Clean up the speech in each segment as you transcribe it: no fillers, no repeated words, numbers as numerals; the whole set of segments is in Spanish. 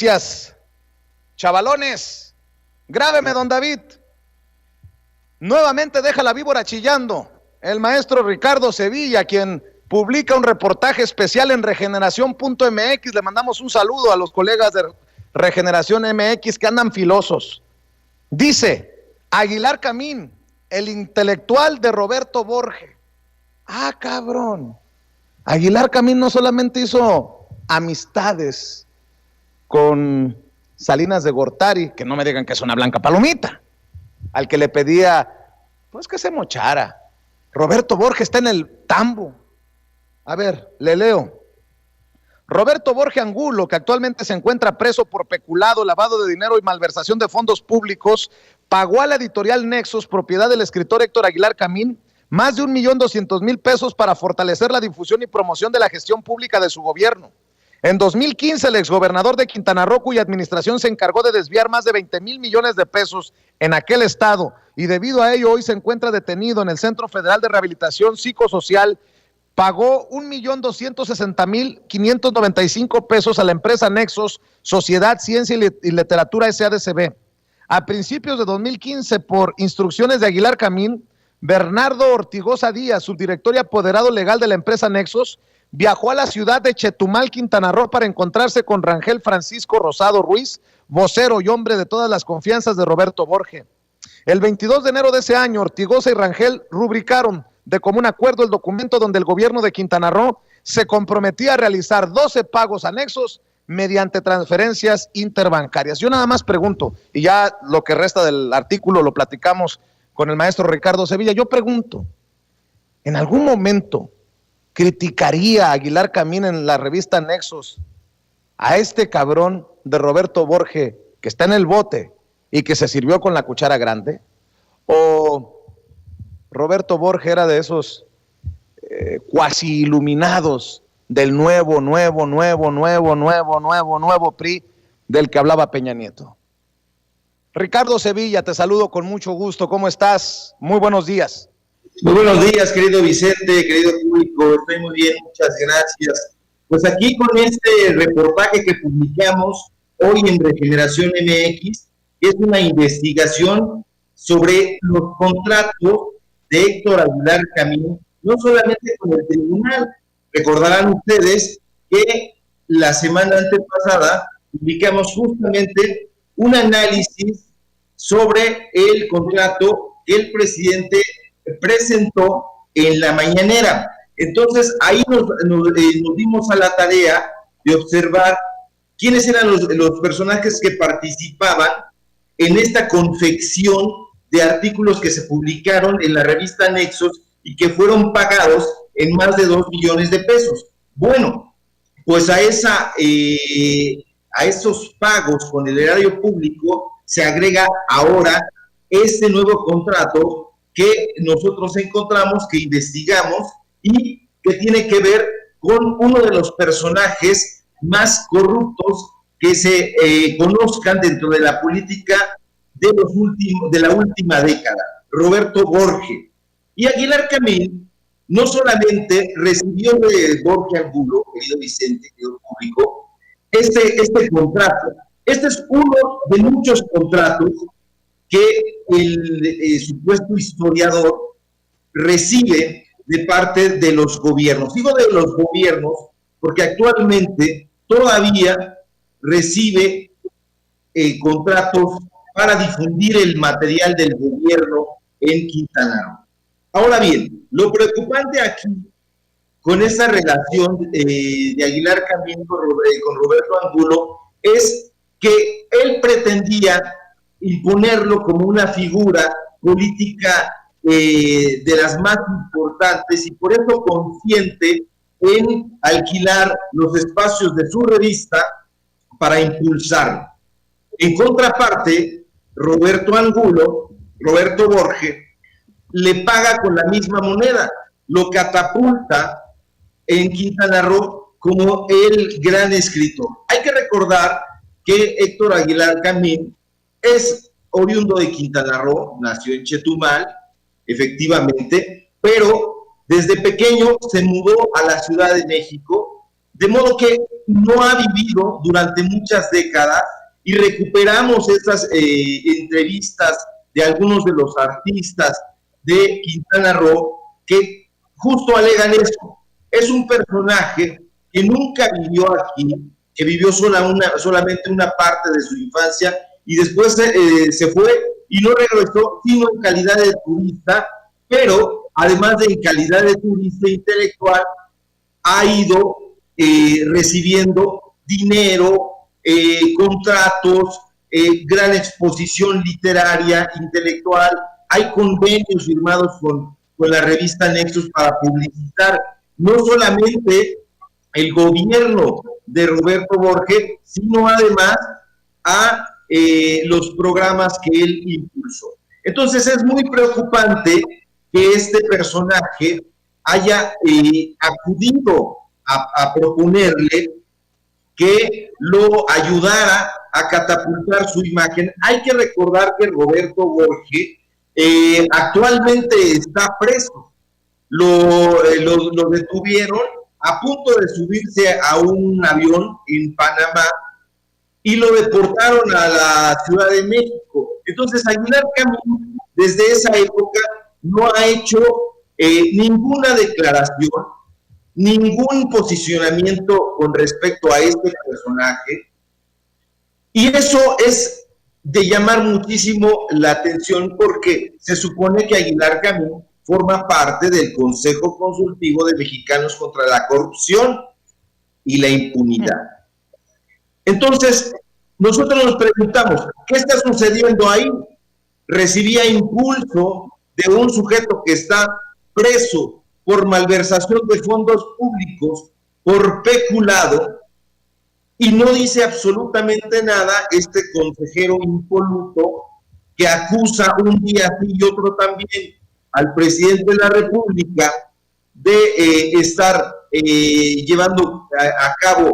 Gracias, chavalones. Grábeme, don David. Nuevamente deja la víbora chillando el maestro Ricardo Sevilla, quien publica un reportaje especial en Regeneración.mx. Le mandamos un saludo a los colegas de Regeneración MX que andan filosos. Dice, Aguilar Camín, el intelectual de Roberto Borge. Ah, cabrón. Aguilar Camín no solamente hizo amistades con Salinas de Gortari, que no me digan que es una blanca palomita, al que le pedía, pues que se mochara. Roberto Borge está en el tambo. A ver, le leo. Roberto Borge Angulo, que actualmente se encuentra preso por peculado, lavado de dinero y malversación de fondos públicos, pagó a la editorial Nexos, propiedad del escritor Héctor Aguilar Camín, más de 1,200,000 pesos para fortalecer la difusión y promoción de la gestión pública de su gobierno. En 2015, el exgobernador de Quintana Roo, cuya administración se encargó de desviar más de 20,000 millones de pesos en aquel estado, y debido a ello hoy se encuentra detenido en el Centro Federal de Rehabilitación Psicosocial, pagó 1,260,595 pesos a la empresa Nexos, Sociedad, Ciencia y Literatura SADCB. A principios de 2015, por instrucciones de Aguilar Camín, Bernardo Ortigosa Díaz, subdirector y apoderado legal de la empresa Nexos, viajó a la ciudad de Chetumal, Quintana Roo, para encontrarse con Rangel Francisco Rosado Ruiz, vocero y hombre de todas las confianzas de Roberto Borge. El 22 de enero de ese año, Ortigosa y Rangel rubricaron de común acuerdo el documento donde el gobierno de Quintana Roo se comprometía a realizar 12 pagos anexos mediante transferencias interbancarias. Yo nada más pregunto, y ya lo que resta del artículo lo platicamos con el maestro Ricardo Sevilla. Yo pregunto, ¿en algún momento criticaría a Aguilar Camín en la revista Nexos a este cabrón de Roberto Borge que está en el bote y que se sirvió con la cuchara grande? ¿O Roberto Borge era de esos cuasi iluminados del nuevo PRI del que hablaba Peña Nieto? Ricardo Sevilla, te saludo con mucho gusto. ¿Cómo estás? Muy buenos días. Muy buenos días, querido Vicente, querido público. Estoy muy bien, muchas gracias. Pues aquí con este reportaje que publicamos hoy en Regeneración MX, es una investigación sobre los contratos de Héctor Aguilar Camín, no solamente con el tribunal. Recordarán ustedes que la semana antepasada publicamos justamente un análisis sobre el contrato que el presidente presentó en la mañanera. Entonces ahí nos dimos a la tarea de observar quiénes eran los personajes que participaban en esta confección de artículos que se publicaron en la revista Nexos y que fueron pagados en más de 2 millones de pesos. Bueno, pues a esos pagos con el erario público se agrega ahora este nuevo contrato que nosotros encontramos, que investigamos y que tiene que ver con uno de los personajes más corruptos que se conozcan dentro de la política de la última década, Roberto Borge. Y Aguilar Camín no solamente recibió de Borge Angulo, querido Vicente, querido público, este contrato. Este es uno de muchos contratos que el supuesto historiador recibe de parte de los gobiernos. Digo de los gobiernos porque actualmente todavía recibe contratos para difundir el material del gobierno en Quintana Roo. Ahora bien, lo preocupante aquí con esa relación de Aguilar Camín con Roberto Angulo es que él pretendía imponerlo como una figura política de las más importantes y por eso consciente en alquilar los espacios de su revista para impulsarlo. En contraparte, Roberto Borge, le paga con la misma moneda, lo catapulta en Quintana Roo como el gran escritor. Hay que recordar que Héctor Aguilar Camín es oriundo de Quintana Roo, nació en Chetumal, efectivamente, pero desde pequeño se mudó a la Ciudad de México, De modo que no ha vivido durante muchas décadas y recuperamos estas entrevistas de algunos de los artistas de Quintana Roo que justo alegan eso. Es un personaje que nunca vivió aquí, que vivió solamente una parte de su infancia y después se fue y no regresó, sino en calidad de turista, pero además de en calidad de turista intelectual, ha ido recibiendo dinero, contratos, gran exposición literaria, intelectual. Hay convenios firmados con la revista Nexos para publicitar no solamente el gobierno de Roberto Borges, sino además a los programas que él impulsó. Entonces es muy preocupante que este personaje haya acudido a proponerle que lo ayudara a catapultar su imagen. Hay que recordar que Roberto Borges actualmente está preso. Lo detuvieron a punto de subirse a un avión en Panamá y lo deportaron a la Ciudad de México. Entonces Aguilar Camín desde esa época no ha hecho ninguna declaración, ningún posicionamiento con respecto a este personaje, y eso es de llamar muchísimo la atención porque se supone que Aguilar Camín forma parte del Consejo Consultivo de Mexicanos contra la Corrupción y la Impunidad. Entonces, nosotros nos preguntamos, ¿qué está sucediendo ahí? Recibía impulso de un sujeto que está preso por malversación de fondos públicos, por peculado, y no dice absolutamente nada este consejero impoluto que acusa un día sí y otro también al presidente de la República de estar llevando a cabo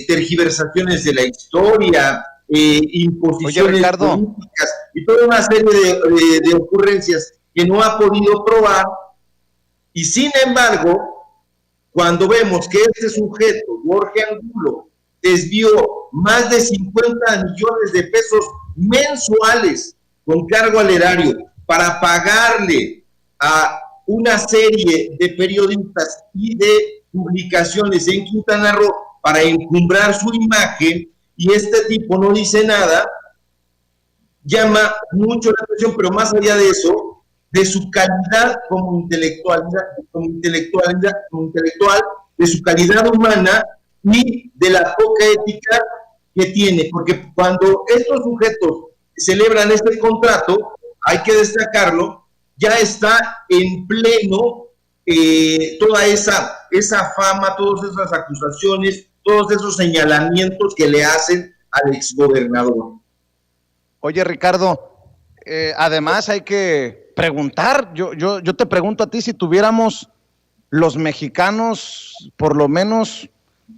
tergiversaciones de la historia, imposiciones políticas y toda una serie de ocurrencias que no ha podido probar. Y sin embargo, cuando vemos que este sujeto, Jorge Angulo, desvió más de 50 millones de pesos mensuales con cargo al erario para pagarle a una serie de periodistas y de publicaciones en Quintana Roo para encumbrar su imagen, y este tipo no dice nada, llama mucho la atención, pero más allá de eso, de su calidad como intelectual, de su calidad humana y de la poca ética que tiene, porque cuando estos sujetos celebran este contrato, hay que destacarlo, ya está en pleno toda esa fama, todas esas acusaciones, todos esos señalamientos que le hacen al exgobernador. Oye, Ricardo, además hay que preguntar, yo te pregunto a ti, si tuviéramos los mexicanos por lo menos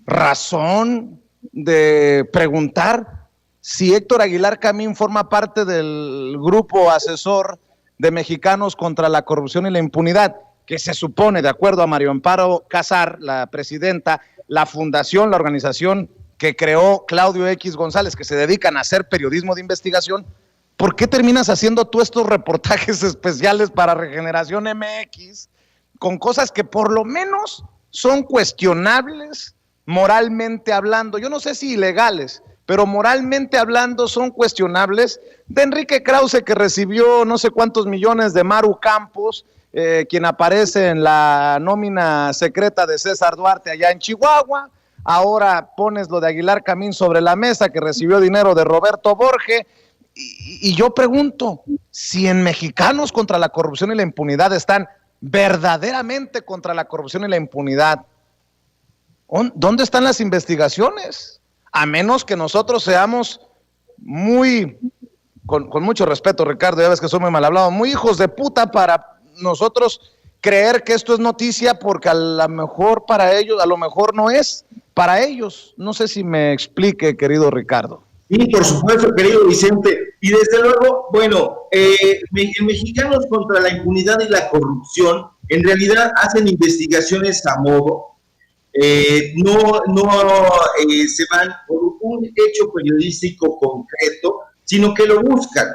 razón de preguntar si Héctor Aguilar Camín forma parte del grupo asesor de Mexicanos contra la Corrupción y la Impunidad, que se supone, de acuerdo a Mario Amparo Casar, la presidenta, la fundación, la organización que creó Claudio X González, que se dedican a hacer periodismo de investigación. ¿Por qué terminas haciendo tú estos reportajes especiales para Regeneración MX con cosas que por lo menos son cuestionables moralmente hablando? Yo no sé si ilegales, pero moralmente hablando son cuestionables, de Enrique Krause, que recibió no sé cuántos millones de Maru Campos, quien aparece en la nómina secreta de César Duarte allá en Chihuahua. Ahora pones lo de Aguilar Camín sobre la mesa, que recibió dinero de Roberto Borges, y yo pregunto, si en Mexicanos contra la Corrupción y la Impunidad están verdaderamente contra la corrupción y la impunidad, ¿dónde están las investigaciones? A menos que nosotros seamos muy, con mucho respeto, Ricardo, ya ves que soy muy mal hablado, muy hijos de puta para nosotros creer que esto es noticia, porque a lo mejor para ellos, a lo mejor no es para ellos. No sé si me explique, querido Ricardo. Sí, por supuesto, querido Vicente. Y desde luego, bueno, Mexicanos contra la Impunidad y la Corrupción en realidad hacen investigaciones a modo. se van por un hecho periodístico concreto, sino que lo buscan.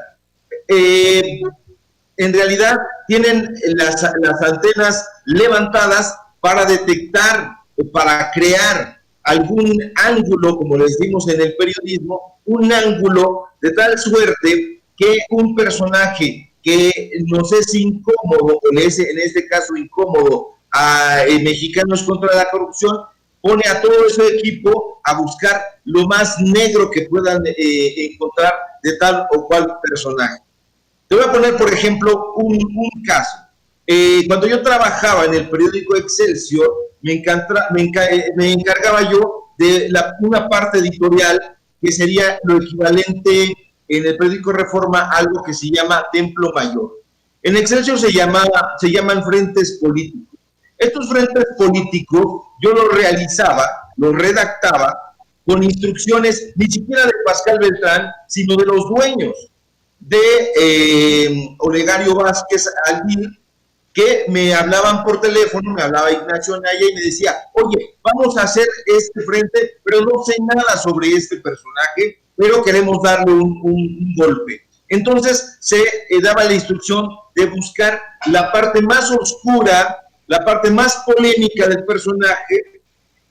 En realidad tienen las antenas levantadas para detectar o para crear algún ángulo, como le decimos en el periodismo, un ángulo de tal suerte que un personaje que nos es incómodo, en este caso incómodo a Mexicanos contra la Corrupción, pone a todo ese equipo a buscar lo más negro que puedan encontrar de tal o cual personaje. Te voy a poner, por ejemplo, un caso. Cuando yo trabajaba en el periódico Excelsior, me encargaba yo de una parte editorial que sería lo equivalente en el periódico Reforma a algo que se llama Templo Mayor. En Excelsior se llaman frentes políticos. Estos frentes políticos yo los realizaba, los redactaba con instrucciones ni siquiera de Pascal Beltrán, sino de los dueños de Olegario Vázquez Alvir, que me hablaban por teléfono, me hablaba Ignacio Anaya y me decía, oye, vamos a hacer este frente, pero no sé nada sobre este personaje, pero queremos darle un golpe. Entonces se daba la instrucción de buscar la parte más oscura, la parte más polémica del personaje,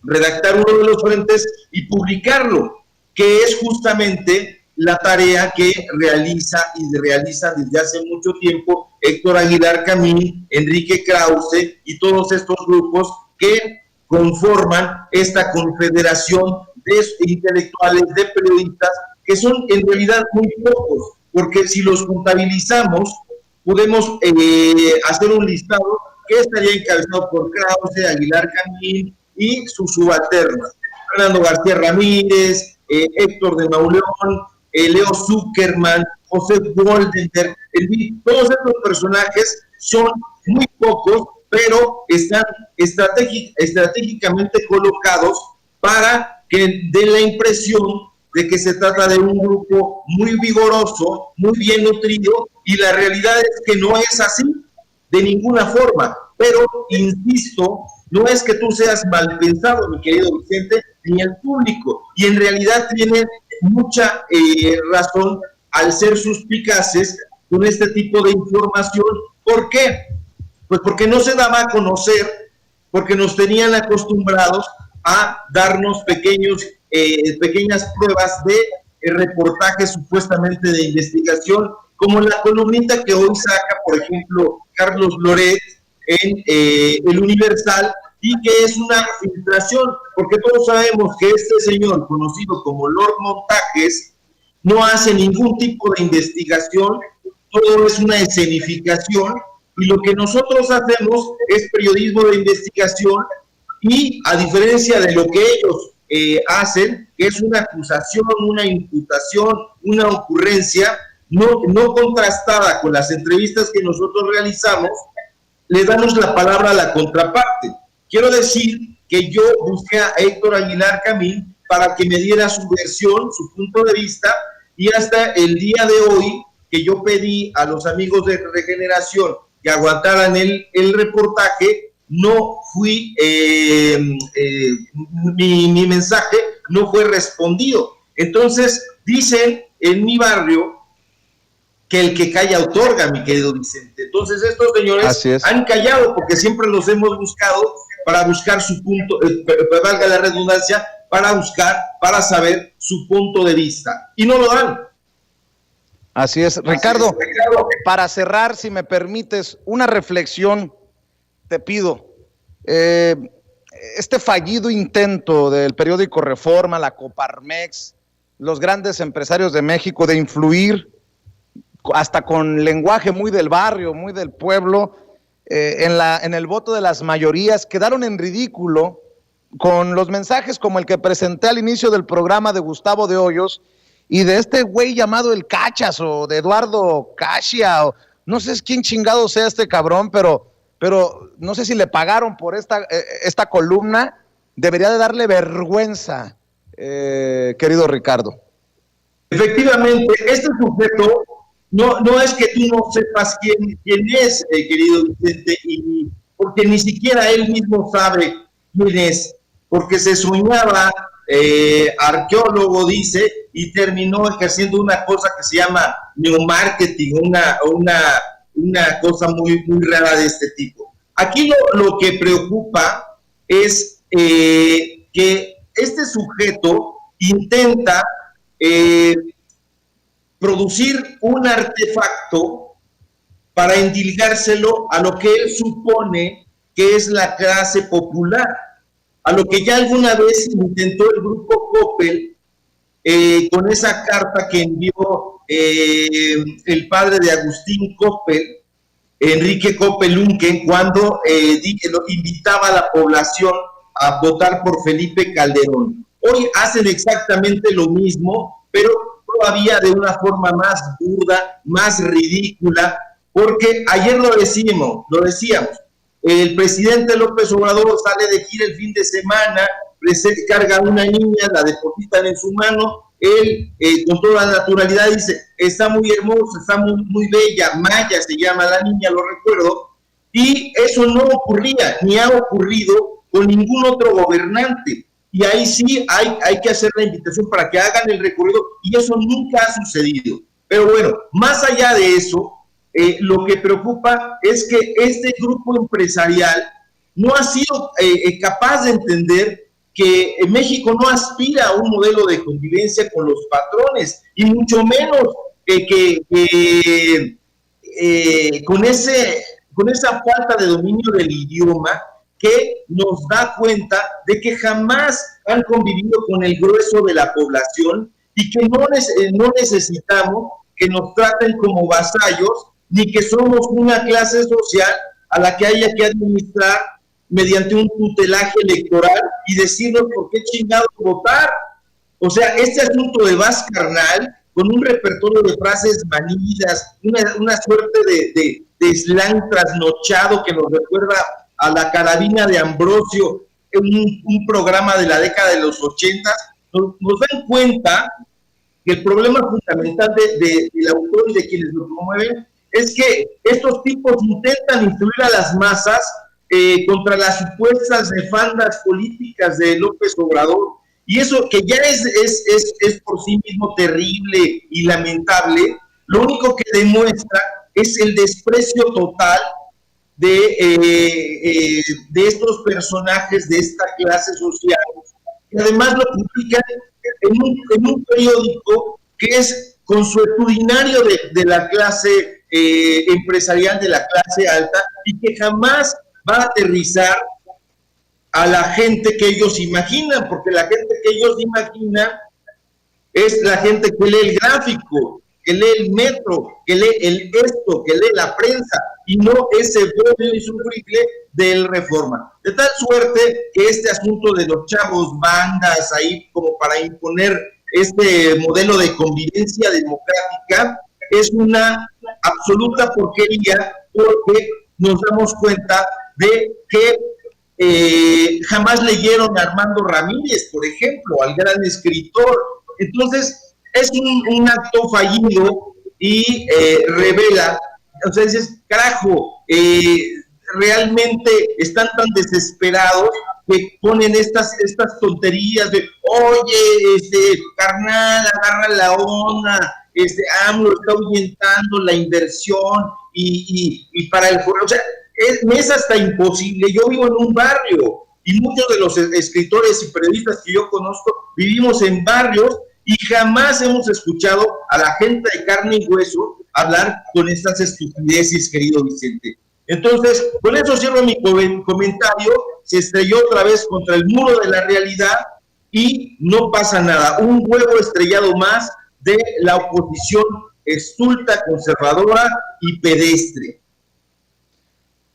redactar uno de los frentes y publicarlo, que es justamente la tarea que realiza desde hace mucho tiempo Héctor Aguilar Camín, Enrique Krause y todos estos grupos que conforman esta confederación de intelectuales, de periodistas, que son en realidad muy pocos, porque si los contabilizamos, podemos hacer un listado que estaría encabezado por Krause, Aguilar Camín y sus subalternos, Fernando García Ramírez, Héctor de Mauleón, Leo Zuckerman, José Goldenberg, todos estos personajes son muy pocos, pero están estratégicamente colocados para que den la impresión de que se trata de un grupo muy vigoroso, muy bien nutrido, y la realidad es que no es así de ninguna forma. Pero, insisto, no es que tú seas mal pensado, mi querido Vicente, ni el público, y en realidad tienen mucha razón al ser suspicaces con este tipo de información. ¿Por qué? Pues porque no se daba a conocer, porque nos tenían acostumbrados a darnos pequeñas pruebas de reportajes supuestamente de investigación, como la columnita que hoy saca, por ejemplo, Carlos Loret en El Universal, y que es una filtración, porque todos sabemos que este señor, conocido como Lord Montajes, no hace ningún tipo de investigación, todo es una escenificación, y lo que nosotros hacemos es periodismo de investigación, y a diferencia de lo que ellos hacen, que es una acusación, una imputación, una ocurrencia, no contrastada con las entrevistas que nosotros realizamos, le damos la palabra a la contraparte. Quiero decir que yo busqué a Héctor Aguilar Camín para que me diera su versión, su punto de vista, y hasta el día de hoy que yo pedí a los amigos de Regeneración que aguantaran el reportaje, no fui, mi mensaje no fue respondido. Entonces, dicen en mi barrio que el que calla otorga, mi querido Vicente. Entonces, estos señores han callado porque siempre los hemos buscado para buscar su punto, valga la redundancia, para saber su punto de vista. Y no lo dan. Así es. Ricardo, para cerrar, si me permites, una reflexión, te pido. Este fallido intento del periódico Reforma, la Coparmex, los grandes empresarios de México de influir hasta con lenguaje muy del barrio, muy del pueblo, en el voto de las mayorías, quedaron en ridículo con los mensajes como el que presenté al inicio del programa de Gustavo de Hoyos y de este güey llamado el Cachas, o de Eduardo Casia, o no sé quién chingado sea este cabrón, pero no sé si le pagaron por esta columna. Debería de darle vergüenza, querido Ricardo. Efectivamente, este sujeto no es que tú no sepas quién es, querido Vicente, porque ni siquiera él mismo sabe quién es, porque se soñaba arqueólogo, dice, y terminó ejerciendo una cosa que se llama neumarketing, una cosa muy, muy rara de este tipo. Aquí lo que preocupa es que este sujeto intenta producir un artefacto para endilgárselo a lo que él supone que es la clase popular, a lo que ya alguna vez intentó el grupo Coppel con esa carta que envió el padre de Agustín Coppel, Enrique Coppel Unken, cuando invitaba a la población a votar por Felipe Calderón. Hoy hacen exactamente lo mismo, pero todavía de una forma más burda, más ridícula, porque ayer lo decíamos, el presidente López Obrador sale de gira el fin de semana, carga a una niña, la depositan en su mano, él con toda naturalidad dice, está muy hermosa, está muy bella, Maya se llama la niña, lo recuerdo, y eso no ocurría, ni ha ocurrido con ningún otro gobernante. Y ahí sí hay que hacer la invitación para que hagan el recorrido, y eso nunca ha sucedido. Pero bueno, más allá de eso, lo que preocupa es que este grupo empresarial no ha sido capaz de entender que México no aspira a un modelo de convivencia con los patrones, y mucho menos con esa falta de dominio del idioma que nos da cuenta de que jamás han convivido con el grueso de la población y que no necesitamos que nos traten como vasallos, ni que somos una clase social a la que haya que administrar mediante un tutelaje electoral y decirnos por qué chingados votar. O sea, este asunto de Vas Carnal, con un repertorio de frases manidas, una suerte de slang trasnochado que nos recuerda a la carabina de Ambrosio, un programa de la década de los 80, nos dan cuenta que el problema fundamental del autor y de quienes lo promueven es que estos tipos intentan influir a las masas contra las supuestas nefandas políticas de López Obrador, y eso que ya es por sí mismo terrible y lamentable, lo único que demuestra es el desprecio total de estos personajes de esta clase social, y además lo publican en un periódico que es consuetudinario de la clase empresarial, de la clase alta, y que jamás va a aterrizar a la gente que ellos imaginan, porque la gente que ellos imaginan es la gente que lee el gráfico, que lee el metro, que lee que lee la prensa, y no ese bono y sufrible del Reforma. De tal suerte que este asunto de los chavos bandas ahí como para imponer este modelo de convivencia democrática es una absoluta porquería, porque nos damos cuenta de que jamás leyeron a Armando Ramírez, por ejemplo, al gran escritor. Entonces, es un acto fallido y revela, o sea, dices, carajo, realmente están tan desesperados que ponen estas tonterías de, oye, carnal, agarra la onda, AMLO está ahuyentando la inversión y para el foro, o sea, me es hasta imposible. Yo vivo en un barrio y muchos de los escritores y periodistas que yo conozco vivimos en barrios y jamás hemos escuchado a la gente de carne y hueso hablar con estas estupideces, querido Vicente. Entonces, con eso cierro mi comentario. Se estrelló otra vez contra el muro de la realidad y no pasa nada. Un huevo estrellado más de la oposición estulta, conservadora y pedestre.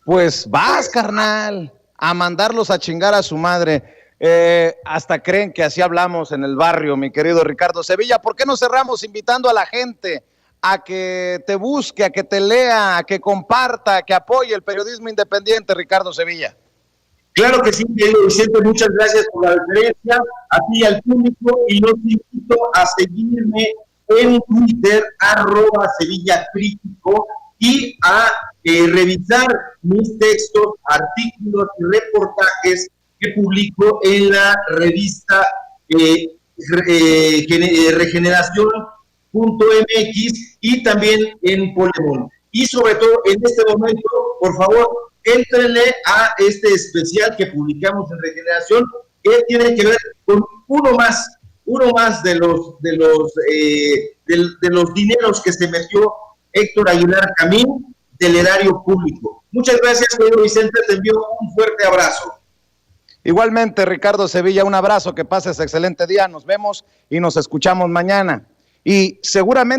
Pues vas, carnal, a mandarlos a chingar a su madre. Hasta creen que así hablamos en el barrio, mi querido Ricardo Sevilla. ¿Por qué no cerramos invitando a la gente a que te busque, a que te lea, a que comparta, a que apoye el periodismo independiente, Ricardo Sevilla? Claro que sí, querido Vicente, muchas gracias por la referencia, a ti y al público, y los invito a seguirme en Twitter, @SevillaCrítico, y a revisar mis textos, artículos y reportajes que publico en la revista Regeneración.mx y también en Polemón. Y sobre todo en este momento, por favor, éntrenle a este especial que publicamos en Regeneración, que tiene que ver con uno más de los dineros que se metió Héctor Aguilar Camín del erario público. Muchas gracias, señor Vicente, te envío un fuerte abrazo. Igualmente, Ricardo Sevilla, un abrazo, que pases excelente día, nos vemos y nos escuchamos mañana. Y seguramente